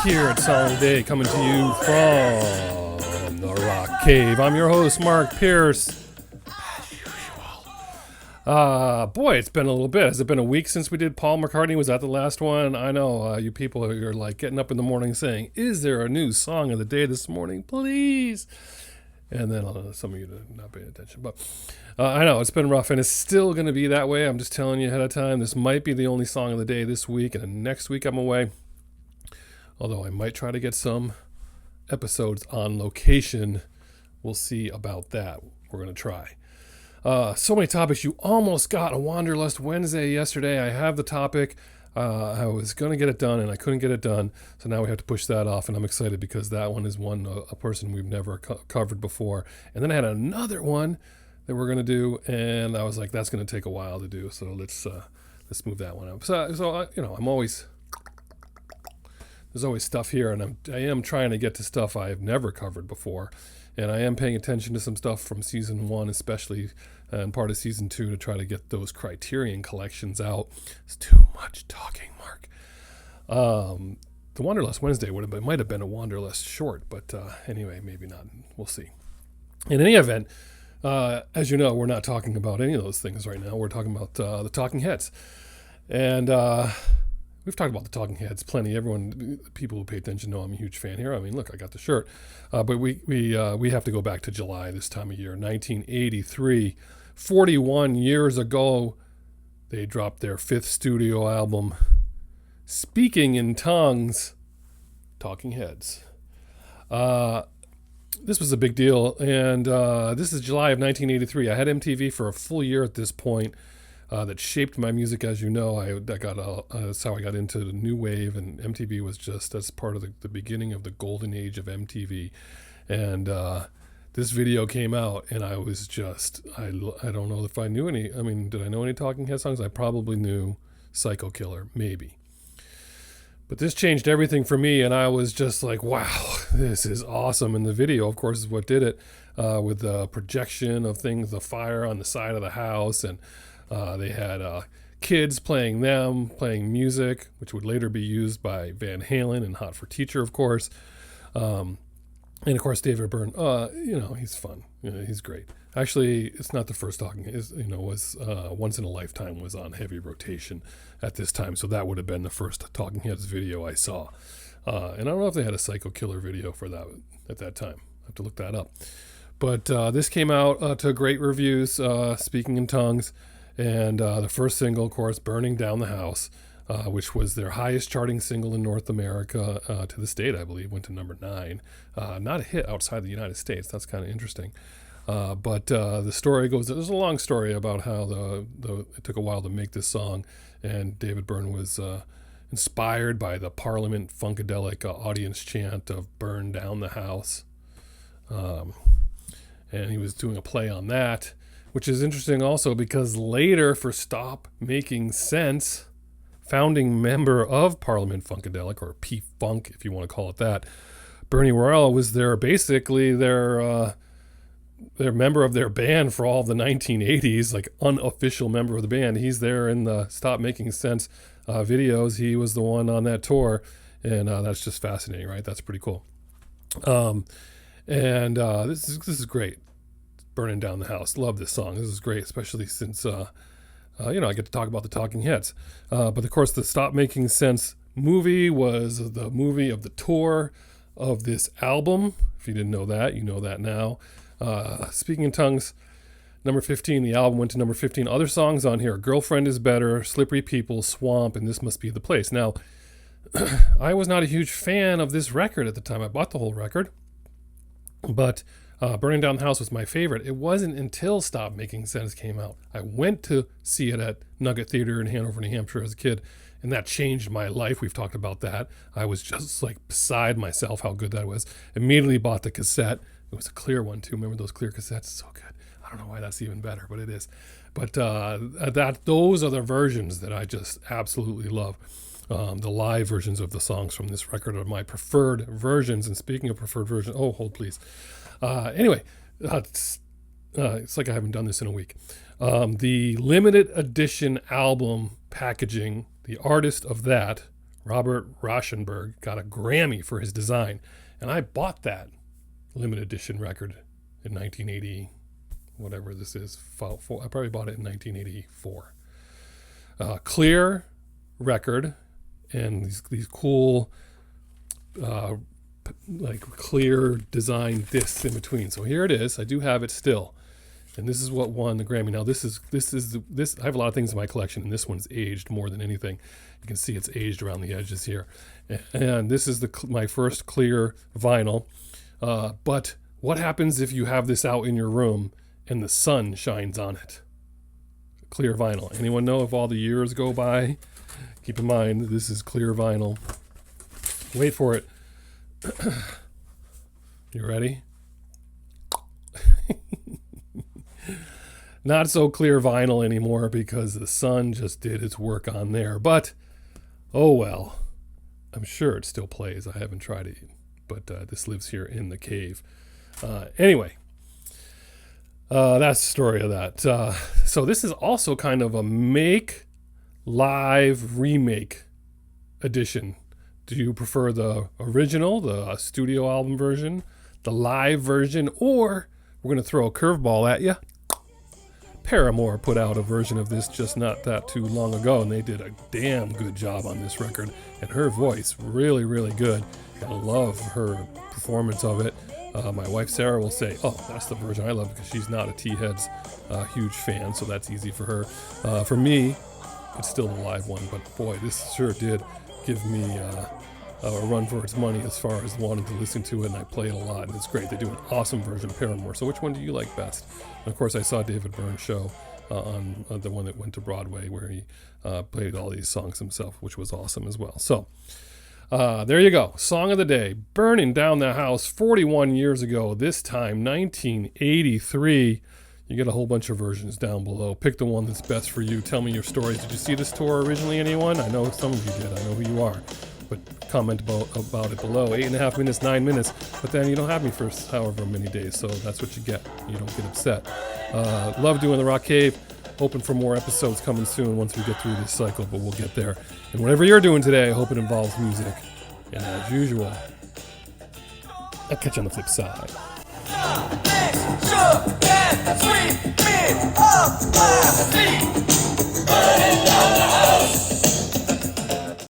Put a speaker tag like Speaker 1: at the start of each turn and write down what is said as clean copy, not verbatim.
Speaker 1: here at Song of the Day, coming to you from the Rock Cave. I'm your host, Mark Pierce. As usual. Boy, it's been a little bit. Has it been a week since we did Paul McCartney? Was that the last one? I know you people are like getting up in the morning saying, is there a new song of the day this morning? Please. And then some of you not paying attention. But I know it's been rough, and it's still going to be that way. I'm just telling you ahead of time. This might be the only song of the day this week, and next week I'm away. Although I might try to get some episodes on location. We'll see about that. We're going to try. So many topics. You almost got a Wanderlust Wednesday yesterday. I have the topic. I was going to get it done, and I couldn't get it done. So now we have to push that off, and I'm excited because that one is a person we've never covered before. And then I had another one that we're going to do, and I was like, that's going to take a while to do. So let's move that one up. So I'm always... There's always stuff here, and I am trying to get to stuff I've never covered before, and I am paying attention to some stuff from season 1, especially, and part of season 2 to try to get those Criterion collections out. It's too much talking, Mark. The Wanderlust Wednesday might have been a Wanderlust short, but anyway, maybe not. We'll see. In any event, as you know, we're not talking about any of those things right now. We're talking about the Talking Heads, and we've talked about the Talking Heads plenty. People who pay attention know I'm a huge fan here. I mean, look, I got the shirt. But we have to go back to July this time of year, 1983. 41 years ago, they dropped their 5th studio album, Speaking in Tongues, Talking Heads. This was a big deal, and this is July of 1983. I had MTV for a full year at this point. That shaped my music, as you know. That's how I got into the new wave, and MTV was that's part of the beginning of the golden age of MTV. And this video came out, and I was I don't know if I knew any. I mean, did I know any Talking Head songs? I probably knew Psycho Killer, maybe. But this changed everything for me, and I was just like, wow, this is awesome. And the video, of course, is what did it, with the projection of things, the fire on the side of the house, and they had kids playing music, which would later be used by Van Halen and Hot for Teacher, of course. And of course, David Byrne, he's fun. He's great. Actually, it's not the first Talking Heads, was Once in a Lifetime was on heavy rotation at this time. So that would have been the first Talking Heads video I saw. And I don't know if they had a Psycho Killer video for that at that time. I have to look that up. But this came out to great reviews, Speaking in Tongues. And the first single, of course, Burning Down the House, which was their highest charting single in North America to this date, I believe, went to number 9. Not a hit outside the United States. That's kind of interesting. But the story goes, there's a long story about how it took a while to make this song, and David Byrne was inspired by the Parliament Funkadelic audience chant of Burn Down the House. And he was doing a play on that, which is interesting also because later, for Stop Making Sense, founding member of Parliament Funkadelic, or P-Funk if you want to call it that, Bernie Worrell was basically their member of their band for all the 1980s, like unofficial member of the band. He's there in the Stop Making Sense videos. He was the one on that tour, and that's just fascinating, right? That's pretty cool. This is great. Burning Down the House. Love this song. This is great, especially since, I get to talk about the Talking Heads. But of course, the Stop Making Sense movie was the movie of the tour of this album. If you didn't know that, you know that now. Speaking in Tongues, number 15. The album went to number 15. Other songs on here: Girlfriend is Better, Slippery People, Swamp, and This Must Be the Place. Now, I was not a huge fan of this record at the time. I bought the whole record, but Burning Down the House was my favorite. It wasn't until Stop Making Sense came out. I went to see it at Nugget Theater in Hanover, New Hampshire as a kid, and that changed my life. We've talked about that. I was just like beside myself how good that was. Immediately bought the cassette. It was a clear one too. Remember those clear cassettes? So good. I don't know why that's even better, but it is. But those are the versions that I just absolutely love. The live versions of the songs from this record are my preferred versions. And speaking of preferred versions, hold please. Anyway, it's like I haven't done this in a week. The limited edition album packaging, the artist of that, Robert Rauschenberg got a Grammy for his design. And I bought that limited edition record in 1980, whatever this is. I probably bought it in 1984. Clear record, and these cool like clear design discs in between. So here it is. I do have it still. And this is what won the Grammy. Now this. I have a lot of things in my collection, and this one's aged more than anything. You can see it's aged around the edges here. And this is my first clear vinyl. But what happens if you have this out in your room and the sun shines on it? Clear vinyl. Anyone know if all the years go by? Keep in mind, this is clear vinyl. Wait for it. You ready? Not so clear vinyl anymore because the sun just did its work on there. But, oh well. I'm sure it still plays. I haven't tried it, but this lives here in the cave. Anyway, that's the story of that. So this is also kind of a Make-Live-Remake edition. Do you prefer the original, the studio album version, the live version, or we're going to throw a curveball at you? Paramore put out a version of this just not that too long ago, and they did a damn good job on this record. And her voice, really, really good. I love her performance of it. My wife Sarah will say, oh, that's the version I love, because she's not a T-Heads huge fan, so that's easy for her. For me, it's still the live one, but boy, this sure did give me a run for its money as far as wanting to listen to it, and I play it a lot, and it's great. They do an awesome version of Paramore. So which one do you like best? And of course, I saw David Byrne's show on the one that went to Broadway, where he played all these songs himself, which was awesome as well. So there you go. Song of the day. Burning Down the House 41 years ago, this time 1983. You get a whole bunch of versions down below. Pick the one that's best for you. Tell me your stories. Did you see this tour originally, anyone? I know some of you did. I know who you are. But comment about it below. 8.5 minutes, 9 minutes. But then you don't have me for however many days, so that's what you get. You don't get upset. Love doing the Rock Cave. Hoping for more episodes coming soon once we get through this cycle, but we'll get there. And whatever you're doing today, I hope it involves music. And as usual, I'll catch you on the flip side. Burning down the house.